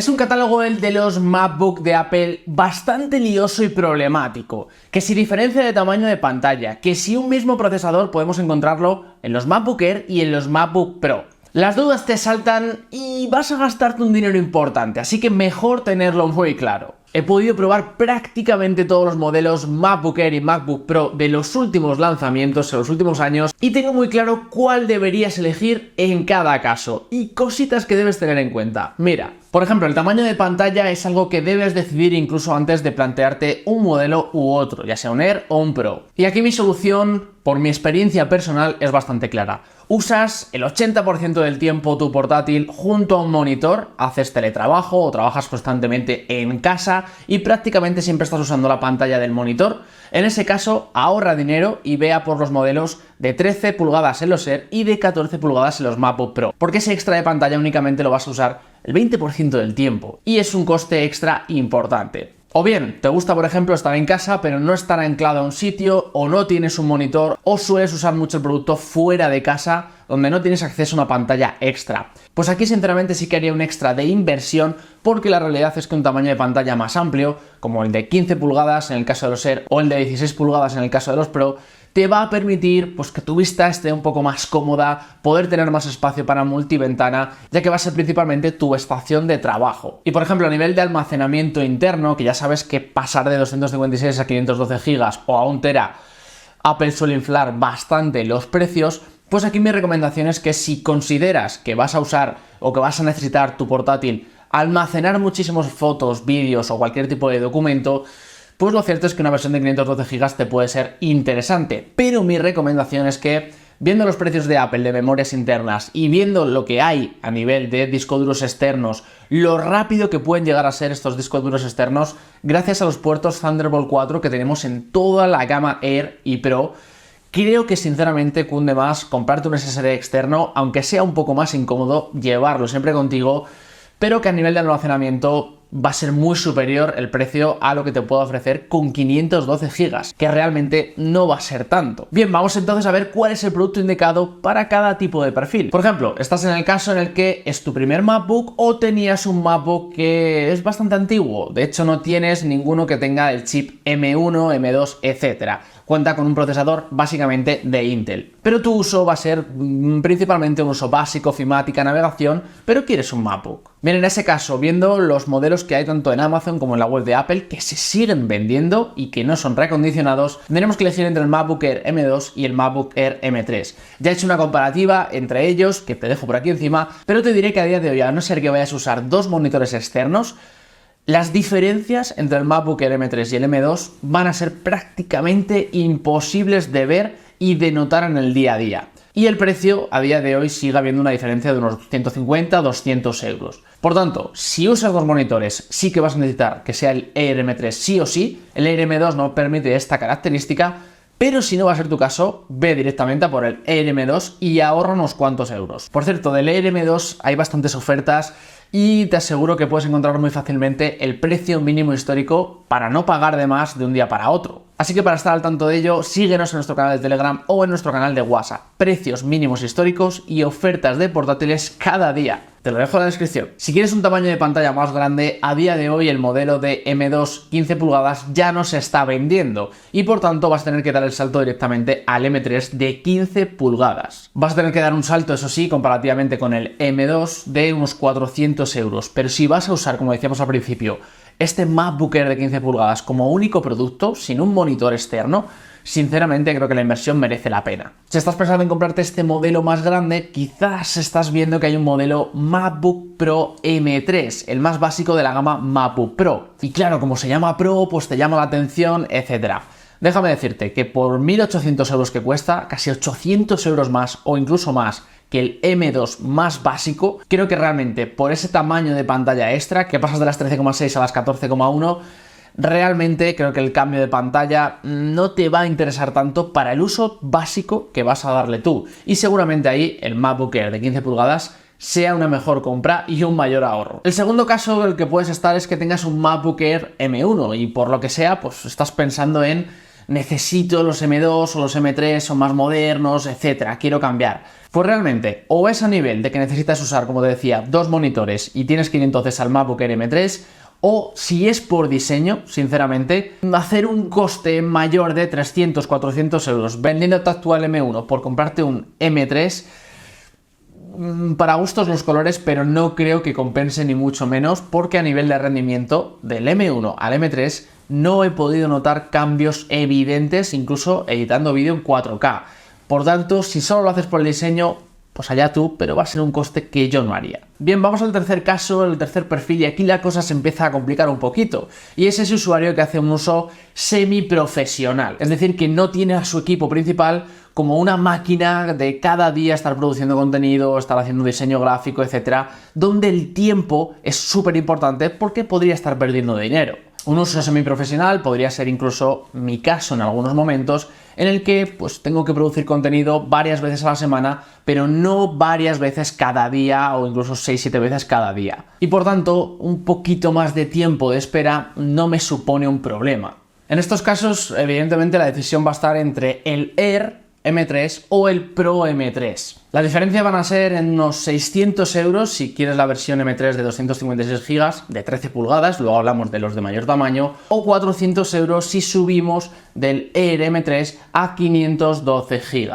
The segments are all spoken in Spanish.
Es un catálogo, el de los MacBook de Apple, bastante lioso y problemático. Que si diferencia de tamaño de pantalla, que si un mismo procesador podemos encontrarlo en los MacBook Air y en los MacBook Pro. Las dudas te saltan y vas a gastarte un dinero importante, así que mejor tenerlo muy claro. He podido probar prácticamente todos los modelos MacBook Air y MacBook Pro de los últimos lanzamientos en los últimos años y tengo muy claro cuál deberías elegir en cada caso y cositas que debes tener en cuenta. Mira, por ejemplo, el tamaño de pantalla es algo que debes decidir incluso antes de plantearte un modelo u otro, ya sea un Air o un Pro. Y aquí mi solución, por mi experiencia personal, es bastante clara. Usas el 80% del tiempo tu portátil junto a un monitor, haces teletrabajo o trabajas constantemente en casa y prácticamente siempre estás usando la pantalla del monitor. En ese caso, ahorra dinero y vea por los modelos de 13 pulgadas en los Air y de 14 pulgadas en los MacBook Pro, porque ese extra de pantalla únicamente lo vas a usar el 20% del tiempo y es un coste extra importante. O bien, te gusta por ejemplo estar en casa pero no estar anclado a un sitio, o no tienes un monitor, o sueles usar mucho el producto fuera de casa donde no tienes acceso a una pantalla extra. Pues aquí sinceramente sí que haría un extra de inversión, porque la realidad es que un tamaño de pantalla más amplio, como el de 15 pulgadas en el caso de los Air o el de 16 pulgadas en el caso de los Pro, te va a permitir pues, que tu vista esté un poco más cómoda, poder tener más espacio para multiventana, ya que va a ser principalmente tu estación de trabajo. Y por ejemplo, a nivel de almacenamiento interno, que ya sabes que pasar de 256 a 512 GB o a 1 TB, Apple suele inflar bastante los precios, pues aquí mi recomendación es que si consideras que vas a usar o que vas a necesitar tu portátil almacenar muchísimas fotos, vídeos o cualquier tipo de documento, pues lo cierto es que una versión de 512 GB te puede ser interesante, pero mi recomendación es que, viendo los precios de Apple de memorias internas y viendo lo que hay a nivel de discos duros externos, lo rápido que pueden llegar a ser estos discos duros externos, gracias a los puertos Thunderbolt 4 que tenemos en toda la gama Air y Pro, creo que sinceramente cunde más comprarte un SSD externo, aunque sea un poco más incómodo llevarlo siempre contigo, pero que a nivel de almacenamiento va a ser muy superior el precio a lo que te puedo ofrecer con 512 GB, que realmente no va a ser tanto. Bien, vamos entonces a ver cuál es el producto indicado para cada tipo de perfil. Por ejemplo, estás en el caso en el que es tu primer MacBook o tenías un MacBook que es bastante antiguo, de hecho no tienes ninguno que tenga el chip M1, M2, etc. Cuenta con un procesador básicamente de Intel, pero tu uso va a ser principalmente un uso básico, ofimática, navegación, pero quieres un MacBook. Bien, en ese caso, viendo los modelos que hay tanto en Amazon como en la web de Apple que se siguen vendiendo y que no son reacondicionados, tendremos que elegir entre el MacBook Air M2 y el MacBook Air M3. Ya he hecho una comparativa entre ellos, que te dejo por aquí encima, pero te diré que a día de hoy, a no ser que vayas a usar dos monitores externos, las diferencias entre el MacBook Air M3 y el M2 van a ser prácticamente imposibles de ver y de notar en el día a día. Y el precio a día de hoy sigue habiendo una diferencia de unos 150-200 euros. Por tanto, si usas dos monitores, sí que vas a necesitar que sea el Air M3 sí o sí. El Air M2 no permite esta característica, pero si no va a ser tu caso, ve directamente a por el Air M2 y ahorra unos cuantos euros. Por cierto, del Air M2 hay bastantes ofertas y te aseguro que puedes encontrar muy fácilmente el precio mínimo histórico para no pagar de más de un día para otro. Así que para estar al tanto de ello, síguenos en nuestro canal de Telegram o en nuestro canal de WhatsApp. Precios mínimos históricos y ofertas de portátiles cada día. Te lo dejo en la descripción. Si quieres un tamaño de pantalla más grande, a día de hoy el modelo de M2 15 pulgadas ya no se está vendiendo y por tanto vas a tener que dar el salto directamente al M3 de 15 pulgadas. Vas a tener que dar un salto, eso sí, comparativamente con el M2 de unos 400 euros, pero si vas a usar, como decíamos al principio, este MacBook Air de 15 pulgadas como único producto, sin un monitor externo, sinceramente creo que la inversión merece la pena. Si estás pensando en comprarte este modelo más grande, quizás estás viendo que hay un modelo MacBook Pro M3, el más básico de la gama MacBook Pro. Y claro, como se llama Pro, pues te llama la atención, etc. Déjame decirte que por 1.800 euros que cuesta, casi 800 euros más o incluso más que el M2 más básico, creo que realmente por ese tamaño de pantalla extra, que pasas de las 13,6 a las 14,1, realmente creo que el cambio de pantalla no te va a interesar tanto para el uso básico que vas a darle tú. Y seguramente ahí el MacBook Air de 15 pulgadas sea una mejor compra y un mayor ahorro. El segundo caso en el que puedes estar es que tengas un MacBook Air M1 y por lo que sea, pues estás pensando en necesito los M2 o los M3, son más modernos, etcétera, quiero cambiar. Pues realmente, o es a nivel de que necesitas usar, como te decía, 2 monitores y tienes que ir entonces al MacBook Air M3, o si es por diseño, sinceramente, hacer un coste mayor de 300-400 euros vendiendo tu actual M1 por comprarte un M3, para gustos los colores, pero no creo que compense ni mucho menos, porque a nivel de rendimiento del M1 al M3 no he podido notar cambios evidentes, incluso editando vídeo en 4K. Por tanto, si solo lo haces por el diseño, pues allá tú, pero va a ser un coste que yo no haría. Bien, vamos al tercer caso, el tercer perfil, y aquí la cosa se empieza a complicar un poquito. Y es ese usuario que hace un uso semiprofesional, es decir, que no tiene a su equipo principal como una máquina de cada día estar produciendo contenido, estar haciendo diseño gráfico, etcétera, donde el tiempo es súper importante porque podría estar perdiendo dinero. Un uso semiprofesional podría ser incluso mi caso en algunos momentos, en el que pues tengo que producir contenido varias veces a la semana, pero no varias veces cada día o incluso 6-7 veces cada día. Y por tanto, un poquito más de tiempo de espera no me supone un problema. En estos casos, evidentemente, la decisión va a estar entre el Air M3 o el Pro M3. La diferencia van a ser en unos 600 euros si quieres la versión M3 de 256 GB de 13 pulgadas, luego hablamos de los de mayor tamaño, o 400 euros si subimos del Air M3 a 512 GB.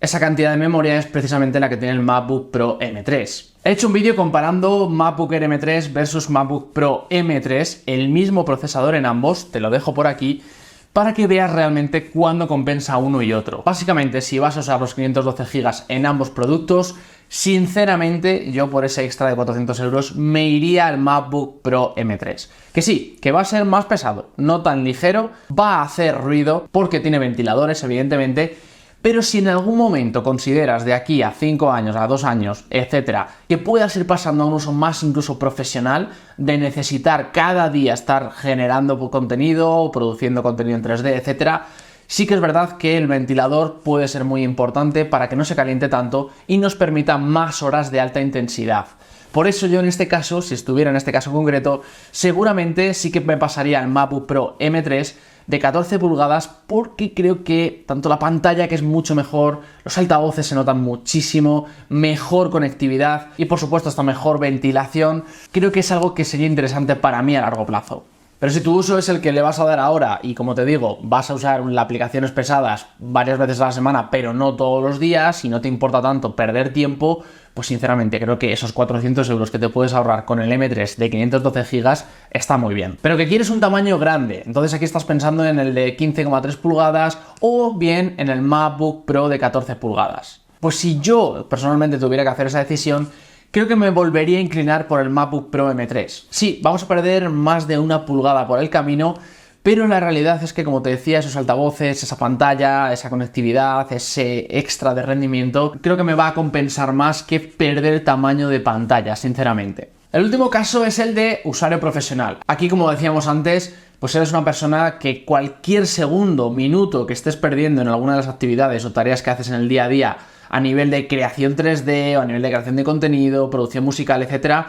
Esa cantidad de memoria es precisamente la que tiene el MacBook Pro M3. He hecho un vídeo comparando MacBook Air M3 versus MacBook Pro M3, el mismo procesador en ambos, te lo dejo por aquí, para que veas realmente cuándo compensa uno y otro. Básicamente, si vas a usar los 512 GB en ambos productos, sinceramente, yo por ese extra de 400 euros me iría al MacBook Pro M3. Que sí, que va a ser más pesado, no tan ligero, va a hacer ruido porque tiene ventiladores, evidentemente, pero si en algún momento consideras de aquí a 5 años, a 2 años, etcétera, que puedas ir pasando a un uso más incluso profesional, de necesitar cada día estar generando contenido, produciendo contenido en 3D, etcétera, sí que es verdad que el ventilador puede ser muy importante para que no se caliente tanto y nos permita más horas de alta intensidad. Por eso yo en este caso, si estuviera en este caso concreto, seguramente sí que me pasaría al MacBook Pro M3 de 14 pulgadas porque creo que tanto la pantalla, que es mucho mejor, los altavoces se notan muchísimo, mejor conectividad y por supuesto hasta mejor ventilación, creo que es algo que sería interesante para mí a largo plazo. Pero si tu uso es el que le vas a dar ahora y, como te digo, vas a usar las aplicaciones pesadas varias veces a la semana, pero no todos los días, y no te importa tanto perder tiempo, pues sinceramente creo que esos 400 euros que te puedes ahorrar con el M3 de 512 GB está muy bien. Pero que quieres un tamaño grande, entonces aquí estás pensando en el de 15,3 pulgadas o bien en el MacBook Pro de 14 pulgadas. Pues si yo personalmente tuviera que hacer esa decisión, creo que me volvería a inclinar por el MacBook Pro M3. Sí, vamos a perder más de 1 pulgada por el camino, pero la realidad es que, como te decía, esos altavoces, esa pantalla, esa conectividad, ese extra de rendimiento, creo que me va a compensar más que perder tamaño de pantalla, sinceramente. El último caso es el de usuario profesional. Aquí, como decíamos antes, pues eres una persona que cualquier segundo, minuto que estés perdiendo en alguna de las actividades o tareas que haces en el día a día, a nivel de creación 3D o a nivel de creación de contenido, producción musical, etcétera,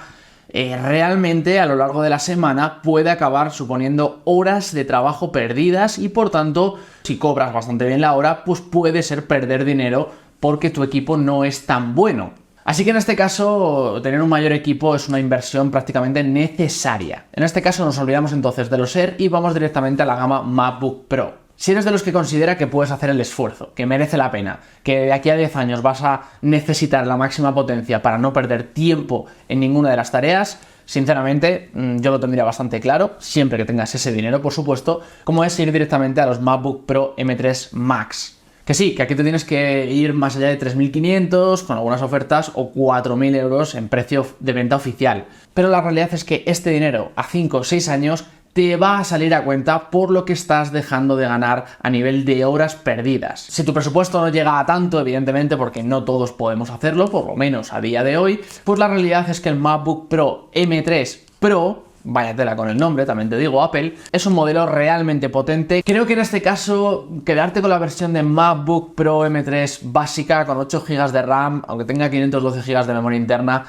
realmente a lo largo de la semana puede acabar suponiendo horas de trabajo perdidas y por tanto, si cobras bastante bien la hora, pues puede ser perder dinero porque tu equipo no es tan bueno. Así que en este caso, tener un mayor equipo es una inversión prácticamente necesaria. En este caso nos olvidamos entonces de los Air y vamos directamente a la gama MacBook Pro. Si eres de los que considera que puedes hacer el esfuerzo, que merece la pena, que de aquí a 10 años vas a necesitar la máxima potencia para no perder tiempo en ninguna de las tareas, sinceramente yo lo tendría bastante claro, siempre que tengas ese dinero, por supuesto, como es ir directamente a los MacBook Pro M3 Max. Que sí, que aquí te tienes que ir más allá de 3.500 con algunas ofertas o 4.000 euros en precio de venta oficial. Pero la realidad es que este dinero a 5 o 6 años te va a salir a cuenta por lo que estás dejando de ganar a nivel de horas perdidas. Si tu presupuesto no llega a tanto, evidentemente, porque no todos podemos hacerlo, por lo menos a día de hoy, pues la realidad es que el MacBook Pro M3 Pro, vaya tela con el nombre, también te digo, Apple, es un modelo realmente potente. Creo que en este caso, quedarte con la versión de MacBook Pro M3 básica con 8 GB de RAM, aunque tenga 512 GB de memoria interna,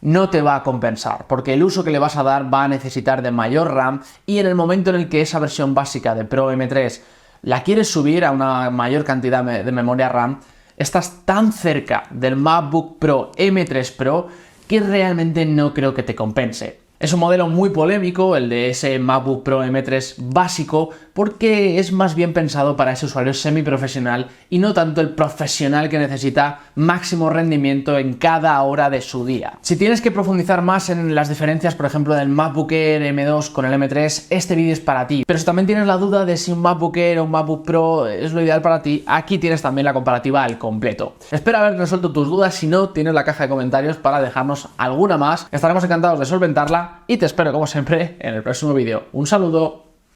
no te va a compensar, porque el uso que le vas a dar va a necesitar de mayor RAM y en el momento en el que esa versión básica de Pro M3 la quieres subir a una mayor cantidad de memoria RAM, estás tan cerca del MacBook Pro M3 Pro que realmente no creo que te compense. Es un modelo muy polémico, el de ese MacBook Pro M3 básico, porque es más bien pensado para ese usuario semiprofesional y no tanto el profesional que necesita máximo rendimiento en cada hora de su día. Si tienes que profundizar más en las diferencias, por ejemplo, del MacBook Air M2 con el M3, este vídeo es para ti. Pero si también tienes la duda de si un MacBook Air o un MacBook Pro es lo ideal para ti, aquí tienes también la comparativa al completo. Espero haber resuelto tus dudas, si no, tienes la caja de comentarios para dejarnos alguna más. Estaremos encantados de solventarla y te espero como siempre en el próximo vídeo. Un saludo.